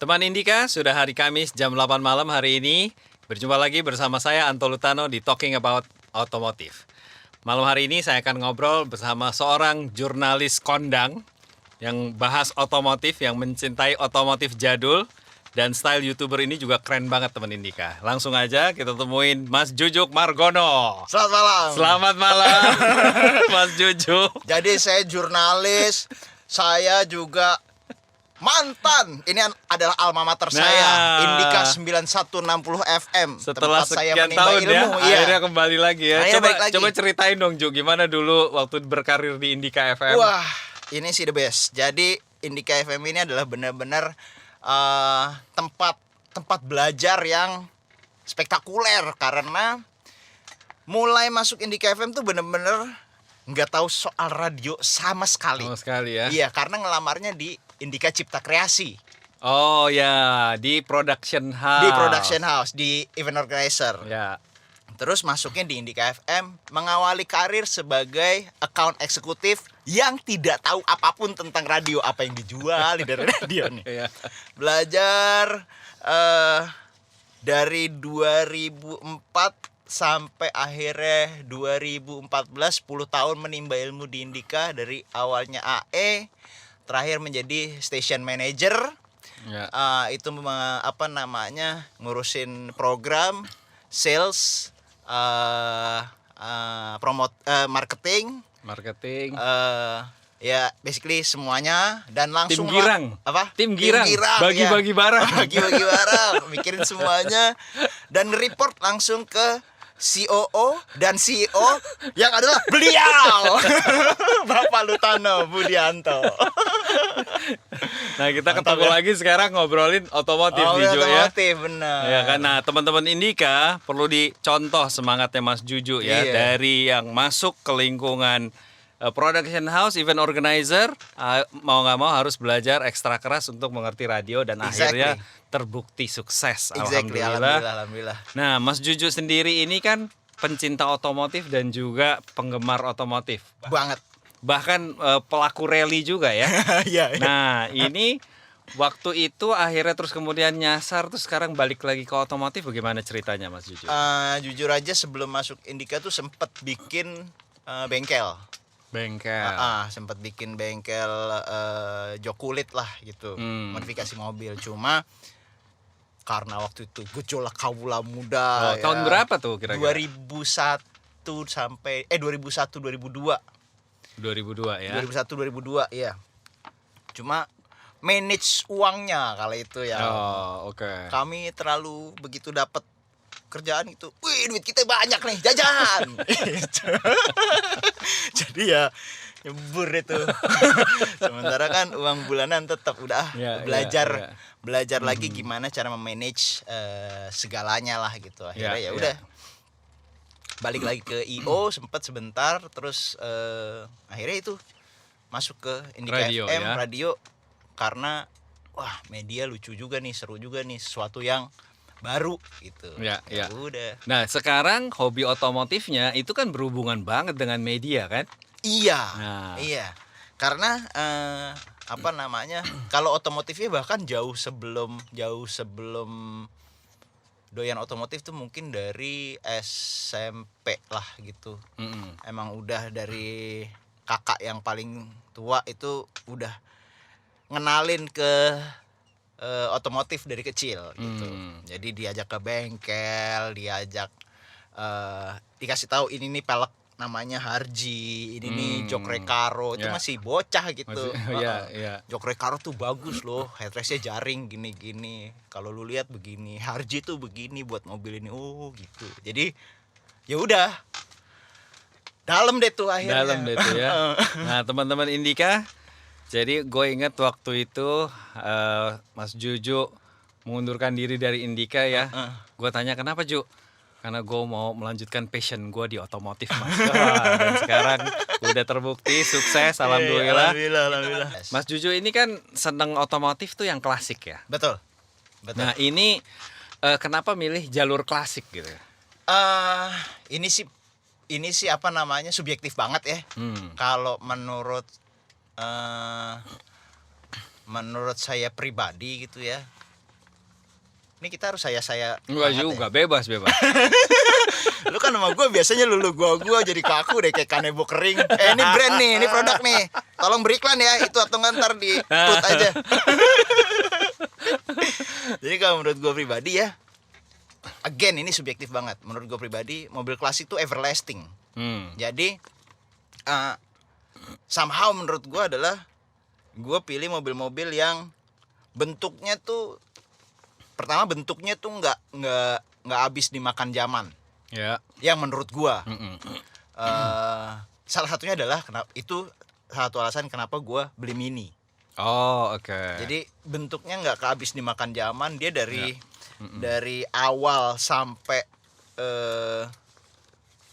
Teman Indika, sudah hari Kamis jam 8 malam hari ini. Berjumpa lagi bersama saya Anto Lutano di Talking About Automotive. Malam hari ini saya akan ngobrol bersama seorang jurnalis kondang yang bahas otomotif, yang mencintai otomotif jadul. Dan style YouTuber ini juga keren banget teman Indika. Langsung aja kita temuin Mas Jujuk Margono. Selamat malam. Selamat malam Mas Jujuk. Jadi saya jurnalis, saya juga mantan. Ini adalah alma mater saya, Indika 9160 FM. Setelah tempat saya sekian menimba tahun ilmu, ya, iya. akhirnya kembali lagi ya. Akhirnya balik lagi. Coba ceritain dong Ju, gimana dulu waktu berkarir di Indika FM? Wah, ini sih the best. Jadi Indika FM ini adalah benar-benar tempat belajar yang spektakuler, karena mulai masuk Indika FM tuh benar-benar nggak tahu soal radio sama sekali. Oh sekali ya. Iya, karena ngelamarnya di Indika Cipta Kreasi. Oh ya, di production house. Di production house, di event organizer. Ya. Terus masuknya di Indika FM, mengawali karir sebagai account eksekutif yang tidak tahu apapun tentang radio, apa yang dijual dari radio nih. Iya. Belajar dari 2004 sampai akhirnya 2014, 10 tahun menimba ilmu di Indika, dari awalnya AE, terakhir menjadi station manager. Ya. Itu ngurusin program, sales, marketing, ya basically semuanya, dan langsung Tim girang. Tim girang. Bagi-bagi barang. Bagi-bagi barang, mikirin semuanya, dan report langsung ke COO dan CEO yang adalah beliau Bapak Lutano Budianto. Nah kita Mantap ketemu ya. lagi sekarang ngobrolin otomotif nih Ju ya. Otomotif, benar. Ya kan, nah teman-teman Indika perlu dicontoh semangatnya Mas Juju ya. Iya. Dari yang masuk ke lingkungan production house, event organizer, mau nggak mau harus belajar ekstra keras untuk mengerti radio, dan akhirnya terbukti sukses. Alhamdulillah. Nah Mas Juju sendiri ini kan pencinta otomotif dan juga penggemar otomotif. Banget. Bahkan pelaku rally juga ya. Iya. Nah ini waktu itu akhirnya terus kemudian nyasar, terus sekarang balik lagi ke otomotif. Bagaimana ceritanya Mas Juju? Jujur aja, sebelum masuk Indika tuh sempet bikin bengkel. Sempat bikin bengkel jok kulit lah gitu, modifikasi mobil. Cuma karena waktu itu gejolak kaula muda. Tahun berapa tuh kira-kira? 2001 sampai 2002 ya. 2001 2002 ya. Cuma manage uangnya kala itu ya. Oke. Kami terlalu begitu dapat kerjaan itu, wih duit kita banyak nih, jajan. Jadi ya nyebur itu. Sementara kan uang bulanan tetap udah belajar lagi gimana cara memanage segalanya lah gitu. Akhirnya ya udah. Balik lagi ke IO sempat sebentar, terus akhirnya itu masuk ke Indika FM radio, karena wah media lucu juga nih, seru juga nih, sesuatu yang baru gitu. Ya. Udah. Nah sekarang hobi otomotifnya itu kan berhubungan banget dengan media kan? Iya. Nah. Iya. Karena kalau otomotifnya bahkan jauh sebelum doyan otomotif tuh mungkin dari SMP lah gitu. Emang udah dari kakak yang paling tua itu udah ngenalin ke otomotif dari kecil gitu. Jadi diajak ke bengkel, dikasih tahu ini nih pelek namanya Harji, ini nih jok Recaro. Itu masih bocah gitu. Jok Recaro tuh bagus loh, headrestnya jaring gini-gini. Kalau lu lihat begini, Harji tuh begini buat mobil ini. Oh gitu. Jadi ya udah. Dalam deh tuh akhirnya. Dalam deh tuh ya. Nah teman-teman Indika, jadi gue inget waktu itu Mas Juju mengundurkan diri dari Indika ya. Gue tanya kenapa Ju? Karena gue mau melanjutkan passion gue di otomotif Mas. Dan sekarang udah terbukti sukses, alhamdulillah. Alhamdulillah. Mas Juju ini kan seneng otomotif tuh yang klasik ya. Betul. Nah ini kenapa milih jalur klasik gitu? Ini sih subjektif banget ya. Kalau menurut saya pribadi gitu ya, Ini kita harus saya Enggak juga, bebas. Lu kan sama gue biasanya lu gua jadi kaku deh kayak kanebo kering. Ini brand nih, ini produk nih. Tolong beriklan ya, itu atau ntar di tut aja. Jadi kalau menurut gue pribadi ya, again ini subjektif banget. Menurut gue pribadi, mobil klasik tuh everlasting. Jadi somehow menurut gue adalah gue pilih mobil-mobil yang bentuknya tuh, pertama bentuknya tuh nggak habis dimakan zaman. Ya. Yang menurut gue, salah satunya adalah itu satu alasan kenapa gue beli Mini. Oh, oke. Jadi bentuknya nggak kehabis dimakan zaman. Dia dari awal sampai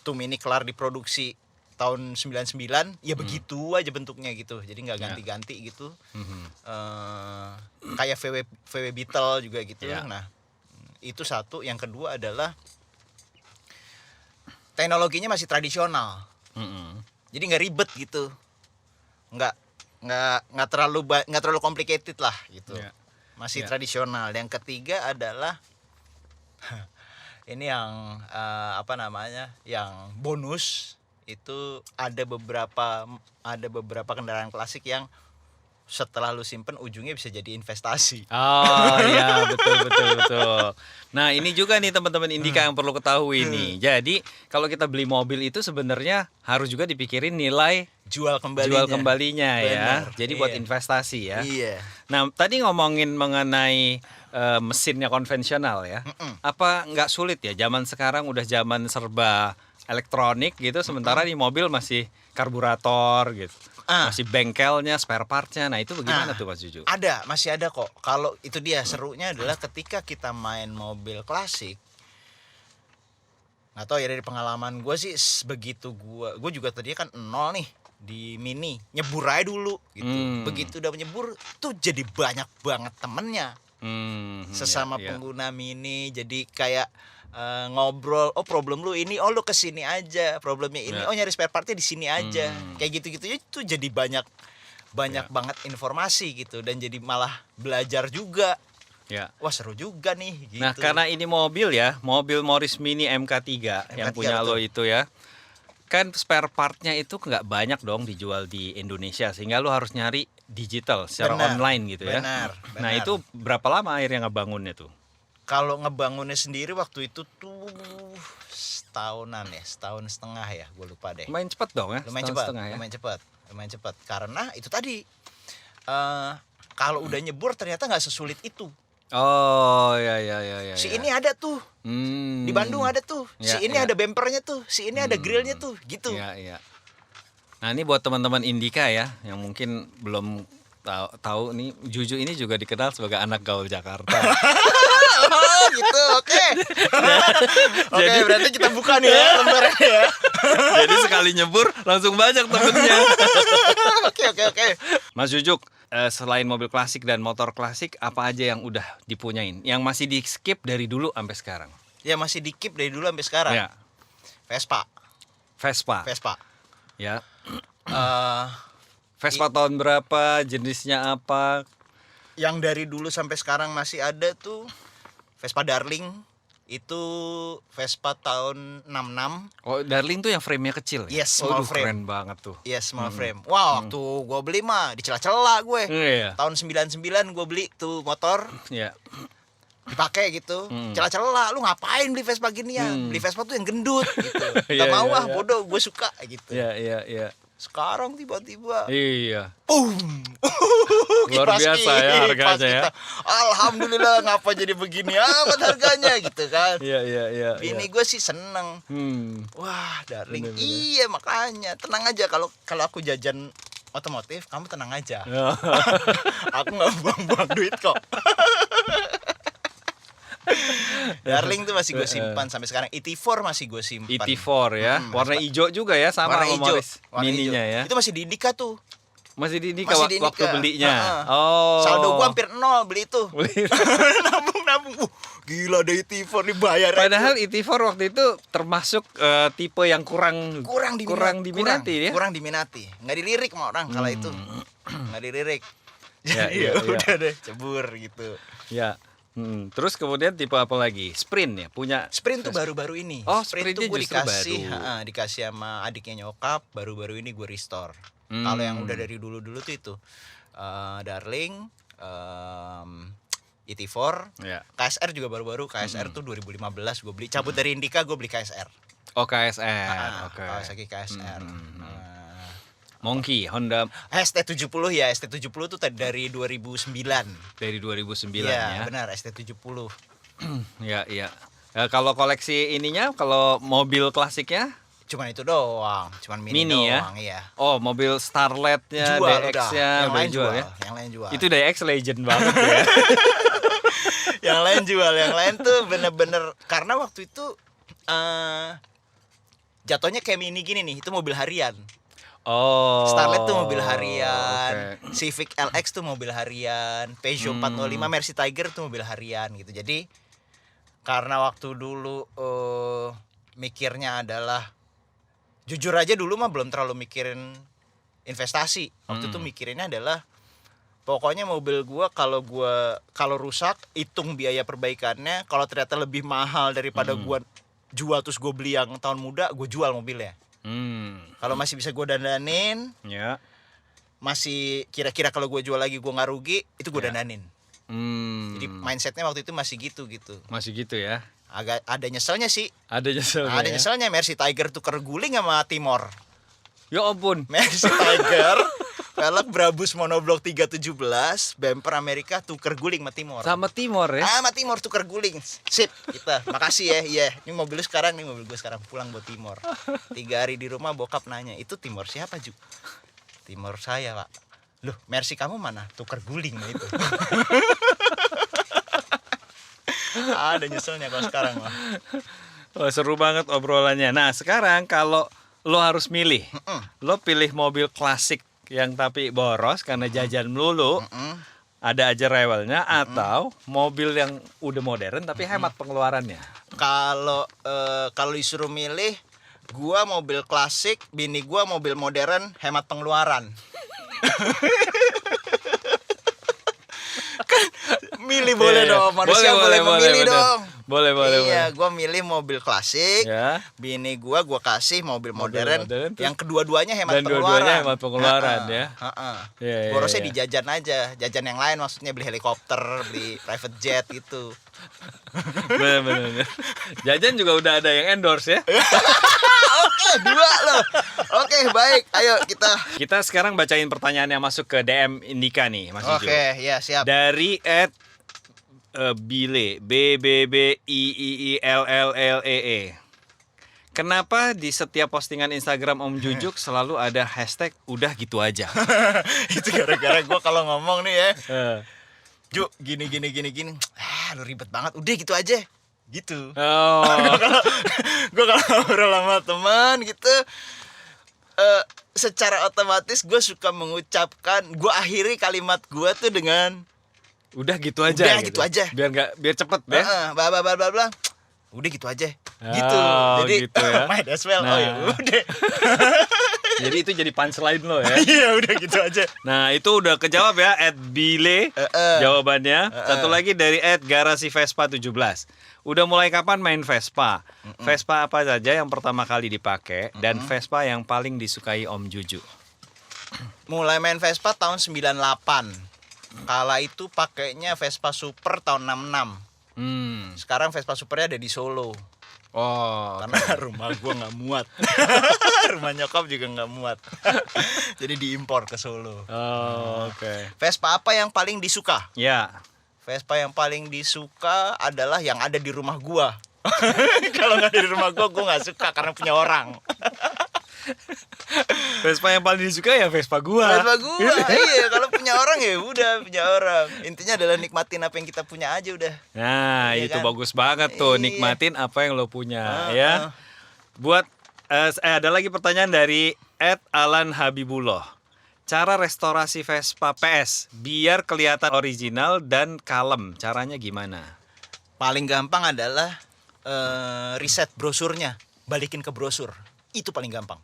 tuh Mini kelar diproduksi tahun 99 ya begitu aja bentuknya gitu. Jadi nggak ganti-ganti gitu. Kayak VW Beetle juga gitu. Nah, itu satu. Yang kedua adalah teknologinya masih tradisional. Jadi nggak ribet gitu. Nggak terlalu complicated lah gitu. Masih tradisional. Yang ketiga adalah ini yang yang bonus itu ada beberapa kendaraan klasik yang setelah lu simpen ujungnya bisa jadi investasi. Oh iya, betul. Nah, ini juga nih teman-teman Indika yang perlu ketahui nih. Jadi, kalau kita beli mobil itu sebenarnya harus juga dipikirin nilai jual kembalinya ya. Jadi buat investasi ya. Iya. Nah, tadi ngomongin mengenai mesinnya konvensional ya. Apa nggak sulit ya? Zaman sekarang udah zaman serba elektronik gitu, sementara di mobil masih karburator gitu. Masih bengkelnya, spare partnya. Nah, itu bagaimana tuh Mas Juju? Masih ada kok. Kalau itu dia serunya adalah ketika kita main mobil klasik. Nggak tahu ya, dari pengalaman gue sih begitu gue juga tadinya kan nol nih di Mini, nyebur aja dulu gitu. Begitu udah menyebur tuh jadi banyak banget temennya. Sesama pengguna Mini, jadi kayak ngobrol, oh problem lu ini, oh lu kesini aja, problemnya ini, oh nyari spare partnya di sini aja, kayak gitu-gitu itu jadi banyak banget informasi gitu, dan jadi malah belajar juga. Wah seru juga nih gitu. Nah, karena ini mobil ya, mobil Morris Mini MK3 yang punya lo itu ya, kan spare partnya itu nggak banyak dong dijual di Indonesia, sehingga lo harus nyari digital secara online gitu ya. Benar. Nah, itu berapa lama akhirnya ngebangunnya tuh? Kalau ngebangunnya sendiri waktu itu tuh setahun setengah ya, gue lupa deh. Lumayan cepet dong ya? Lumayan cepat. Karena itu tadi, kalau udah nyebur ternyata nggak sesulit itu. Oh ya. Ini ada tuh, di Bandung ada tuh. Ini ada bempernya tuh, ini ada grillnya tuh, gitu. Iya. Nah, ini buat teman-teman Indika ya, yang mungkin belum tahu nih, Juju ini juga dikenal sebagai anak gaul Jakarta. Oh gitu, oke. Oke, berarti kita buka nih ya lembarnya ya. Jadi sekali nyebur langsung banyak temennya. Oke. Mas Jujuk, selain mobil klasik dan motor klasik, apa aja yang udah dipunyain? Yang masih di skip dari dulu sampai sekarang? Ya masih di keep dari dulu sampai sekarang. Ya. Vespa. Ya. Vespa tahun berapa? Jenisnya apa? Yang dari dulu sampai sekarang masih ada tuh Vespa Darling. Itu Vespa tahun 66. Oh, Darling tuh yang frame-nya kecil ya? Yes, small frame. Keren banget tuh. Yes, small frame. Wah, waktu gue beli mah di celah-celah gue. Iya. Tahun 99 gue beli tuh motor. Iya. Dipakai gitu. Celah-celah, lu ngapain beli Vespa ginian? Beli Vespa tuh yang gendut gitu. Gak mau bodoh, gue suka gitu. Iya. Sekarang tiba-tiba iya. Luar biasa ya harganya ya. Alhamdulillah, ngapa jadi begini amat harganya gitu kan. Iya. Ini gue sih seneng. Wah, Darling. Bener. Iya, makanya tenang aja kalau aku jajan otomotif, kamu tenang aja. Aku nggak buang-buang duit kok. Darling tuh masih gue simpan sampai sekarang. ET4 masih gue simpan. ET4 ya, warna hijau juga ya, sama warna hijau, Morris Mininya ya. Itu masih di Indika tuh. Masih di Indika waktu belinya. Oh. Saldo gue hampir 0 beli itu. Nabung. Gila deh, ET4 dibayar. Padahal ET4 waktu itu termasuk tipe yang kurang diminati ya. Kurang diminati. Nggak dilirik sama orang kala itu. Nggak dilirik. Ya, Jadi udah deh, cebur gitu. Ya. Terus kemudian tipe apa lagi? Sprint ya? Punya Sprint tuh baru-baru ini. Oh, Sprint Sprintnya tuh gue justru dikasih, baru. dikasih sama adiknya nyokap. Baru-baru ini gue restore. Kalau yang udah dari dulu-dulu tuh itu Darling, ET4, Ya. KSR juga baru-baru. KSR tuh 2015 gue beli. Cabut dari Indika gue beli KSR. Oh, KSR. Oke. Kawasaki KSR. Monkey, Honda ST70 ya, ST70 tuh dari 2009. dari 2009 Iya, ya. benar ST70. Ya, iya. Kalau koleksi ininya, kalau mobil klasiknya, Cuman itu doang, cuman mini ya? doang, iya. Oh, mobil Starlet-nya, Jual DX-nya, yang lain jual, ya. yang lain jual. Itu DX legend banget ya. Yang lain jual, yang lain tuh bener-bener karena waktu itu jatuhnya kayak mini gini nih, itu mobil harian. Oh. Starlet tuh mobil harian, oke. Civic LX tuh mobil harian, Peugeot 405 Mercy Tiger tuh mobil harian gitu. Jadi karena waktu dulu mikirnya adalah jujur aja dulu mah belum terlalu mikirin investasi. Waktu itu mikirinnya adalah pokoknya mobil gua kalau rusak hitung biaya perbaikannya, kalau ternyata lebih mahal daripada gua jual terus gue beli yang tahun muda, gue jual mobilnya. Kalau masih bisa gue dandanin, Ya. masih kira-kira kalau gue jual lagi gue nggak rugi, itu gue dandanin. Jadi mindsetnya waktu itu masih gitu. Masih gitu ya. Agak ada nyeselnya sih. Ada nyeselnya. Ada ya? nyeselnya Mercy Tiger tuker guling sama Timor. Ya ampun. Mercy Tiger, velg Brabus monoblok 317, bumper Amerika tuker guling sama Timor. Sama Timor ya. Sama Timor tuker guling. Sip, kita. Makasih ya. Iya, ini mobil lu sekarang, nih mobil gue sekarang pulang buat Timor. 3 hari di rumah bokap nanya, "Itu Timor siapa, Ju?" "Timor saya, Pak." "Loh, Mercy kamu mana?" "Tuker guling itu." Ada nyeselnya kalau sekarang mah. Oh, seru banget obrolannya. Nah, sekarang kalau lo harus milih, lo pilih mobil klasik yang tapi boros karena jajan melulu, ada aja rewelnya, atau mobil yang udah modern tapi hemat pengeluarannya. Kalau disuruh milih, gua mobil klasik, bini gua mobil modern, hemat pengeluaran. Kan milih boleh dong, manusia boleh memilih dong. Boleh. Iya, gua milih mobil klasik. Ya. Bini gua kasih mobil modern, modern, yang kedua-duanya hemat dan pengeluaran. dua-duanya hemat pengeluaran ya. Iya, Borosnya iya. di jajan aja, jajan yang lain maksudnya beli helikopter, beli private jet gitu. Bener. Jajan juga udah ada yang endorse ya. Oke, 2 loh. Oke, baik. Ayo kita. Kita sekarang bacain pertanyaan yang masuk ke DM Indika nih, Mas Ijo. Oke, ya siap. Dari Bile, BBBIIILLLEE. Kenapa di setiap postingan Instagram Om Jujuk selalu ada hashtag udah gitu aja? Itu gara-gara gue kalau ngomong nih ya, Eh. Ju, gini. Lu ribet banget. Udah gitu aja. Gitu. Oh. Gue kalau ngobrol sama teman gitu, secara otomatis gue suka mengucapkan, gue akhiri kalimat gue tuh dengan Udah gitu aja. Udah gitu aja. Biar cepet ya. bla bla bla bla bla. Udah gitu aja. Gitu. Oh, Jadi gitu ya. might as well. Nah. Oh ya udah. Jadi itu jadi punchline lo ya. Iya, udah gitu aja. Nah, itu udah kejawab ya @bile jawabannya. Satu lagi dari @garasivespa17. Udah mulai kapan main Vespa? Vespa apa saja yang pertama kali dipakai dan Vespa yang paling disukai Om Juju? Mulai main Vespa tahun 98. Kala itu pakainya Vespa Super tahun 66. Sekarang Vespa Supernya ada di Solo. Oh, Karena rumah gua nggak muat. Rumah nyokap juga nggak muat. Jadi diimpor ke Solo. oke. Vespa apa yang paling disuka? Ya. Vespa yang paling disuka adalah yang ada di rumah gua. Kalau nggak ada di rumah gua nggak suka karena punya orang. Vespa yang paling disuka ya Vespa gua. Vespa gua, iya. Kalau punya orang ya udah punya orang. Intinya adalah nikmatin apa yang kita punya aja udah. Nah, Iya itu kan? bagus banget tuh, Iya. nikmatin apa yang lo punya ya. Buat ada lagi pertanyaan dari @alanhabibullah. Cara restorasi Vespa PS biar kelihatan original dan kalem, caranya gimana? Paling gampang adalah riset brosurnya, balikin ke brosur. Itu paling gampang.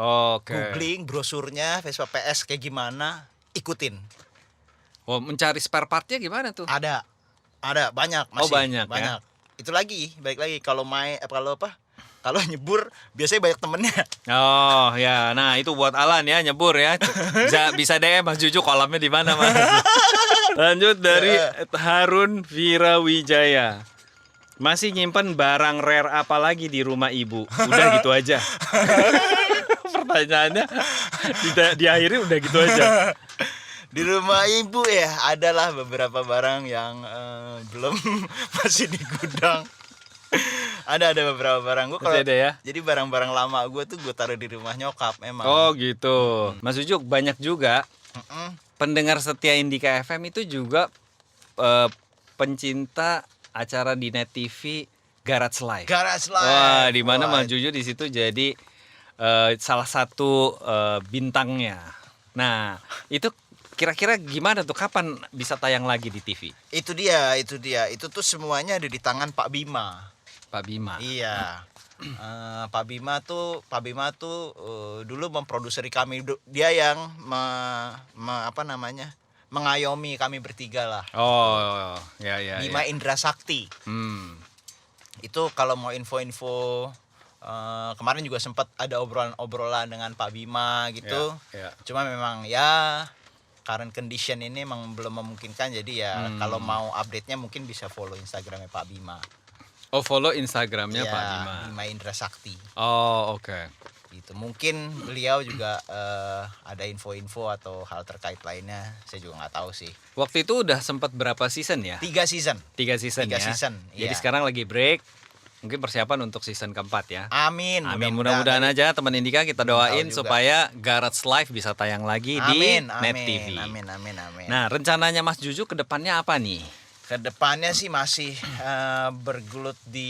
Oke. Googling brosurnya Vespa PS kayak gimana, ikutin. Oh, mencari spare partnya gimana tuh? Ada. Ada banyak masih. Oh banyak. Ya? Itu lagi balik lagi kalau kalau nyebur biasanya banyak temennya. Oh ya, nah itu buat Alan ya nyebur ya. Bisa DM Mas Juju kolamnya di mana Mas. Lanjut dari Harun Virawijaya. Masih nyimpen barang rare apa lagi di rumah ibu? Udah gitu aja. Pertanyaannya diakhiri udah gitu aja. Di rumah ibu ya adalah beberapa barang yang belum masih di gudang. ada beberapa barang gue kalau ya? Jadi barang-barang lama gue tuh gue taruh di rumah nyokap emang. Oh gitu. Mas Jujuk banyak juga pendengar setia Indika FM itu juga pencinta acara di Net TV Garage Live. Wah, di mana Mas Juju di situ jadi salah satu bintangnya. Nah, itu kira-kira gimana tuh, kapan bisa tayang lagi di TV? Itu dia. Itu tuh semuanya ada di tangan Pak Bima. Pak Bima. Iya. Pak Bima tuh dulu memproduseri kami. Dia yang mengayomi kami bertiga lah. Oh, ya. Bima Indra Sakti. Itu kalau mau info-info kemarin juga sempat ada obrolan dengan Pak Bima gitu. Ya. Cuma memang ya current condition ini memang belum memungkinkan, jadi ya kalau mau update-nya mungkin bisa follow Instagramnya Pak Bima. Oh, follow Instagramnya ya, Pak Bima. Bima Indra Sakti. Oh, oke. Gitu. Mungkin beliau juga ada info-info atau hal terkait lainnya, saya juga nggak tahu sih. Waktu itu udah sempat berapa season ya? 3 season. 3 season ya. Jadi sekarang lagi break. Mungkin persiapan untuk season keempat ya. Amin. Mudah-mudahan aja teman Indika, kita doain supaya Garage Live bisa tayang lagi di Net TV. Amin. Nah, rencananya Mas Juju ke depannya apa nih? Kedepannya sih masih bergelut di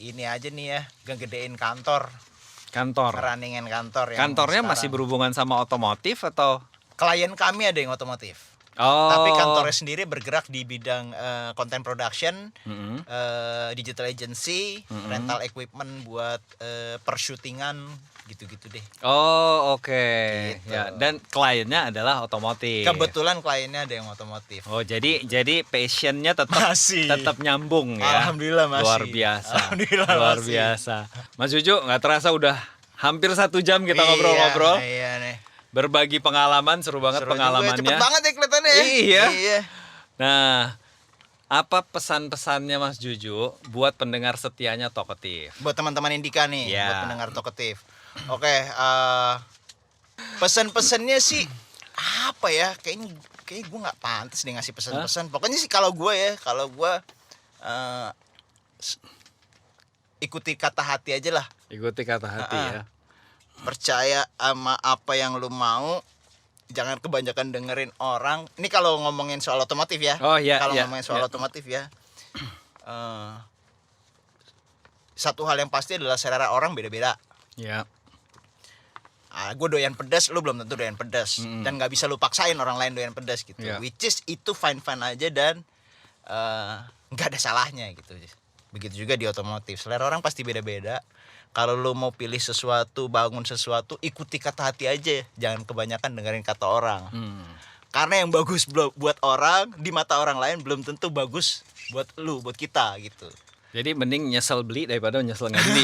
ini aja nih ya, ngegedein kantor. Runningin kantor. Kantornya masih berhubungan sama otomotif atau? Klien kami ada yang otomotif. Oh. Tapi kantornya sendiri bergerak di bidang content production, digital agency, rental equipment buat persyutingan gitu-gitu deh. Oh, oke. Gitu. Ya, dan kliennya adalah otomotif. Kebetulan kliennya ada yang otomotif. Oh, jadi passionnya tetap nyambung ya. Alhamdulillah masih. Luar biasa. Mas Juju, nggak terasa udah hampir 1 jam kita ngobrol-ngobrol. Iya nih. Berbagi pengalaman, seru banget pengalamannya. Cepet banget ya kelihatannya. Iya. Nah, apa pesan-pesannya Mas Juju buat pendengar setianya Talkative? Buat teman-teman Indika nih, buat pendengar Talkative. Oke, pesan-pesannya sih apa ya? Kayaknya gue nggak pantas deh ngasih pesan-pesan. Pokoknya sih kalau gue ikuti kata hati aja lah. Ikuti kata hati ya. Percaya sama apa yang lu mau, jangan kebanyakan dengerin orang. Ini kalau ngomongin soal otomotif ya. Oh iya. Kalau ngomongin soal otomotif ya, satu hal yang pasti adalah selera orang beda-beda. Ya. Gue doyan pedas, lu belum tentu doyan pedas, dan nggak bisa lu paksain orang lain doyan pedas gitu. Yeah. Which is itu fine aja dan nggak ada salahnya gitu. Begitu juga di otomotif, selera orang pasti beda-beda. Kalau lu mau pilih sesuatu, bangun sesuatu, ikuti kata hati aja, jangan kebanyakan dengerin kata orang. Karena yang bagus buat orang di mata orang lain belum tentu bagus buat lu, buat kita gitu. Jadi mending nyesel beli daripada nyesel nggak beli.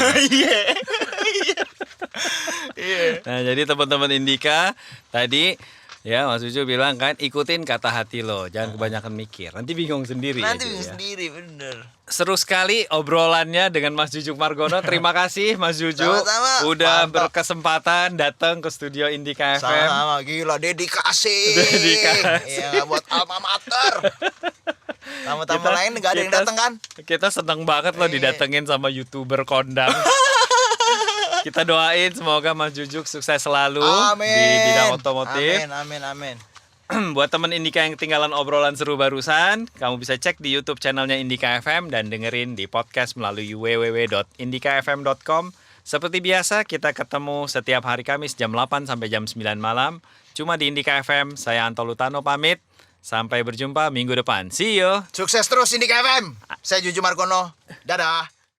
Iya. Nah, jadi teman-teman Indika tadi ya Mas Juju bilang kan, ikutin kata hati lo, jangan kebanyakan mikir. Nanti bingung sendiri. Sendiri, bener. Seru sekali obrolannya dengan Mas Jujuk Margono. Terima kasih Mas Juju. Sama-sama. Udah Mantap. berkesempatan datang ke studio Indika FM. Sama-sama, gila dedikasi. Ya, buat alma mater. Tamu-tamu lain nggak ada yang datang kan? Kita seneng banget loh didatengin sama YouTuber kondang. Kita doain semoga Mas Jujuk sukses selalu di bidang otomotif. Amin. Buat teman Indika yang ketinggalan obrolan seru barusan, kamu bisa cek di YouTube channelnya Indika FM dan dengerin di podcast melalui www.indikafm.com. Seperti biasa, kita ketemu setiap hari Kamis jam 8 sampai jam 9 malam. Cuma di Indika FM, saya Anto Lutano pamit. Sampai berjumpa minggu depan. See you. Sukses terus Indika FM. Saya Juju Margono. Dadah.